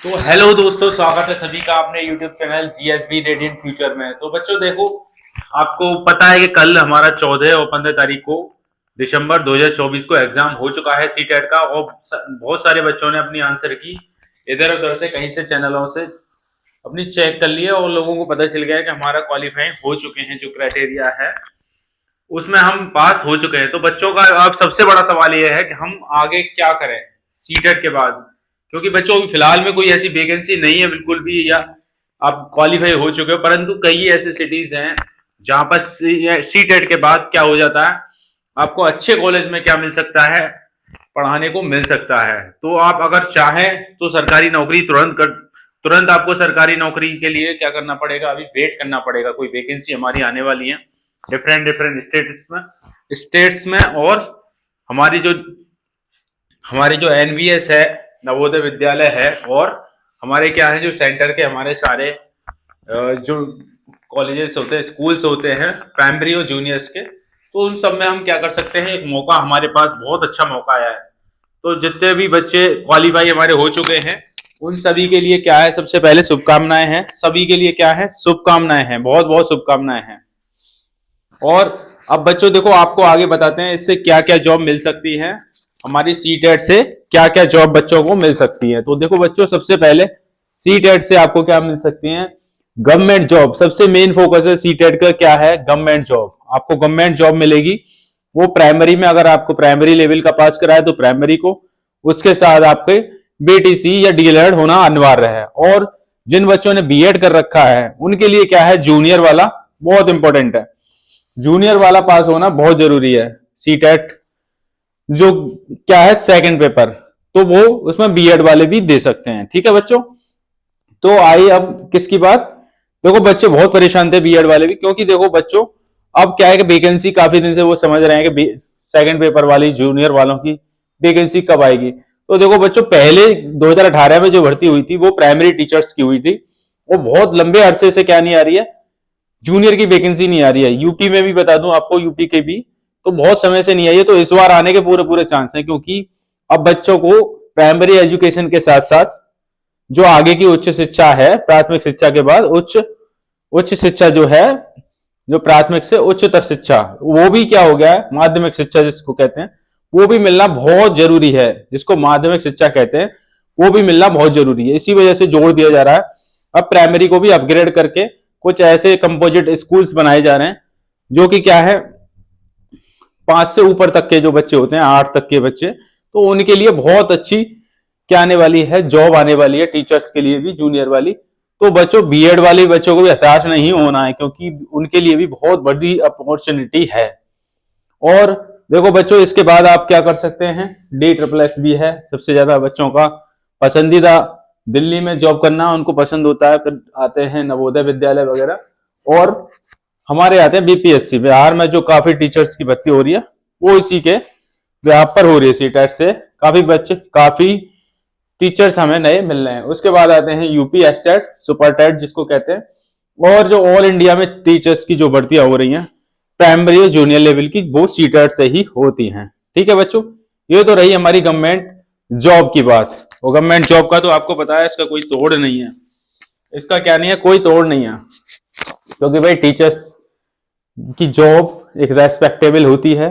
तो हेलो दोस्तों, स्वागत है सभी का अपने YouTube channel GSB radiant future में। तो बच्चों देखो, आपको पता है कि कल हमारा 14 और 15 तारीख को दिसंबर 2024 को एग्जाम हो चुका है सीटेट का। और बहुत सारे बच्चों ने अपनी आंसर की इधर उधर से कहीं से चैनलों से अपनी चेक कर लिए और लोगों को पता चल गया है कि हमारा क्वालिफाई हो चुके हैं। जो क्राइटेरिया है उसमें हम पास हो चुके हैं। तो बच्चों का अब सबसे बड़ा सवाल यह है कि हम आगे क्या करें सीटेट के बाद, क्योंकि बच्चों अभी फिलहाल में कोई ऐसी वैकेंसी नहीं है बिल्कुल भी, या आप क्वालिफाई हो चुके हो। परंतु कई ऐसे सिटीज हैं जहां पर सीटेट के बाद क्या हो जाता है, आपको अच्छे कॉलेज में क्या मिल सकता है, पढ़ाने को मिल सकता है। तो आप अगर चाहें तो सरकारी नौकरी तुरंत आपको सरकारी नौकरी के लिए क्या करना पड़ेगा, अभी वेट करना पड़ेगा। कोई वैकेंसी हमारी आने वाली है डिफरेंट डिफरेंट स्टेट्स में। और हमारी जो एनवीएस है, नवोदय विद्यालय है, और हमारे क्या है जो सेंटर के हमारे सारे जो कॉलेजेस होते हैं, स्कूल्स होते हैं प्राइमरी और जूनियर्स के, तो उन सब में हम क्या कर सकते हैं, एक मौका हमारे पास बहुत अच्छा मौका आया है। तो जितने भी बच्चे क्वालिफाई हमारे हो चुके हैं उन सभी के लिए क्या है, सबसे पहले शुभकामनाएं हैं। सभी के लिए क्या है, शुभकामनाएं हैं, बहुत बहुत शुभकामनाएं हैं। और अब बच्चों देखो, आपको आगे बताते हैं इससे क्या क्या जॉब मिल सकती है, हमारी सीटेट से क्या क्या जॉब बच्चों को मिल सकती है। तो देखो बच्चों, सबसे पहले सीटेट से आपको क्या मिल सकती है, गवर्नमेंट जॉब। सबसे मेन फोकस है सीटेट का क्या है, गवर्नमेंट जॉब। आपको गवर्नमेंट जॉब मिलेगी। वो प्राइमरी में अगर आपको प्राइमरी लेवल का पास करा है तो प्राइमरी को, उसके साथ आपके बीटीसी या डीएलएड होना अनिवार्य है। और जिन बच्चों ने बीएड कर रखा है उनके लिए क्या है, जूनियर वाला बहुत इंपॉर्टेंट है। जूनियर वाला पास होना बहुत जरूरी है। सीटेट जो क्या है सेकंड पेपर, तो वो उसमें बीएड वाले भी दे सकते हैं। ठीक है बच्चों, तो आई अब किसकी बात। देखो बच्चे बहुत परेशान थे बीएड वाले भी, क्योंकि देखो बच्चों अब क्या है कि वैकेंसी काफी दिन से वो समझ रहे हैं कि सेकंड पेपर वाली जूनियर वालों की वैकेंसी कब आएगी। तो देखो बच्चों, पहले 2018 में जो भर्ती हुई थी वो प्राइमरी टीचर्स की हुई थी। वो बहुत लंबे अरसे से क्या नहीं आ रही है, जूनियर की वैकेंसी नहीं आ रही है। यूपी में भी बता दूं आपको, यूपी के भी तो बहुत समय से नहीं आई है। तो इस बार आने के पूरे पूरे चांस है, क्योंकि अब बच्चों को प्राइमरी एजुकेशन के साथ साथ जो आगे की उच्च शिक्षा है, प्राथमिक शिक्षा के बाद उच्च उच्च शिक्षा जो है, जो प्राथमिक से उच्चतर शिक्षा, वो भी क्या हो गया है, माध्यमिक शिक्षा जिसको कहते हैं, वो भी मिलना बहुत जरूरी है। जिसको माध्यमिक शिक्षा कहते हैं वो भी मिलना बहुत जरूरी है। इसी वजह से जोर दिया जा रहा है। अब प्राइमरी को भी अपग्रेड करके कुछ ऐसे कंपोजिट स्कूल्स बनाए जा रहे हैं जो कि क्या है, 5 से ऊपर तक के जो बच्चे होते हैं, 8 तक के बच्चे, तो उनके लिए बहुत अच्छी क्या आने वाली है, जॉब आने वाली है टीचर्स के लिए भी, जूनियर वाली। तो बच्चों बीएड वाले बच्चों को भी हताश नहीं होना है, क्योंकि उनके लिए भी बहुत बड़ी अपॉर्चुनिटी है। और देखो बच्चों, इसके बाद आप क्या कर सकते हैं, DSSS भी है। सबसे ज्यादा बच्चों का पसंदीदा दिल्ली में जॉब करना उनको पसंद होता है। फिर आते हैं नवोदय विद्यालय वगैरह, और हमारे आते हैं बीपीएससी। बिहार में जो काफी टीचर्स की भर्ती हो रही है वो इसी के बिहार पर हो रही है। सीटेट से काफी टीचर्स हमें नए मिल रहे हैं। उसके बाद आते हैं यूपी एस्टेट सुपर टेट जिसको कहते हैं। और जो ऑल इंडिया में टीचर्स की जो भर्तियां हो रही हैं प्राइमरी और जूनियर लेवल की, वो सीटेट से ही होती हैं। ठीक है बच्चों, ये तो रही हमारी गवर्नमेंट जॉब की बात। और गवर्नमेंट जॉब का तो आपको पता है, इसका कोई तोड़ नहीं है। इसका क्या नहीं है, कोई तोड़ नहीं है, क्योंकि भाई टीचर्स की जॉब एक रेस्पेक्टेबल होती है।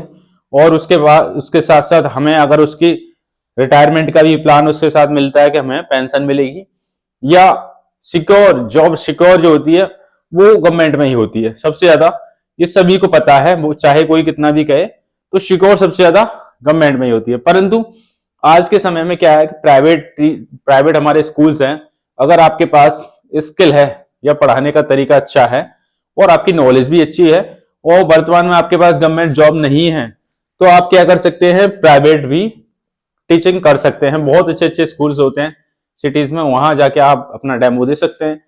और उसके बाद उसके साथ साथ हमें अगर उसकी रिटायरमेंट का भी प्लान उसके साथ मिलता है कि हमें पेंशन मिलेगी, या सिक्योर जो होती है वो गवर्नमेंट में ही होती है सबसे ज्यादा। ये सभी को पता है, वो चाहे कोई कितना भी कहे, तो सिक्योर सबसे ज्यादा गवर्नमेंट में ही होती है। परंतु आज के समय में क्या है, प्राइवेट हमारे स्कूल्स हैं, अगर आपके पास स्किल है या पढ़ाने का तरीका अच्छा है और आपकी नॉलेज भी अच्छी है, और वर्तमान में आपके पास गवर्नमेंट जॉब नहीं है, तो आप क्या कर सकते हैं, प्राइवेट भी टीचिंग कर सकते हैं। बहुत अच्छे अच्छे स्कूल्स होते हैं सिटीज में, वहां जाके आप अपना डेमो दे सकते हैं।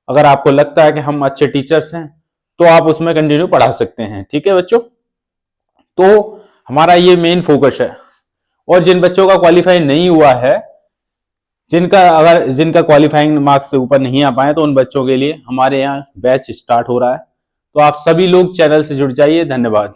अगर आपको लगता है कि हम अच्छे टीचर्स हैं तो आप उसमें कंटिन्यू पढ़ा सकते हैं। ठीक है बच्चों, तो हमारा ये मेन फोकस है। और जिन बच्चों का क्वालिफाई नहीं हुआ है, जिनका क्वालिफाइंग मार्क्स से ऊपर नहीं आ पाए, तो उन बच्चों के लिए हमारे यहाँ बैच स्टार्ट हो रहा है। तो आप सभी लोग चैनल से जुड़ जाइए। धन्यवाद।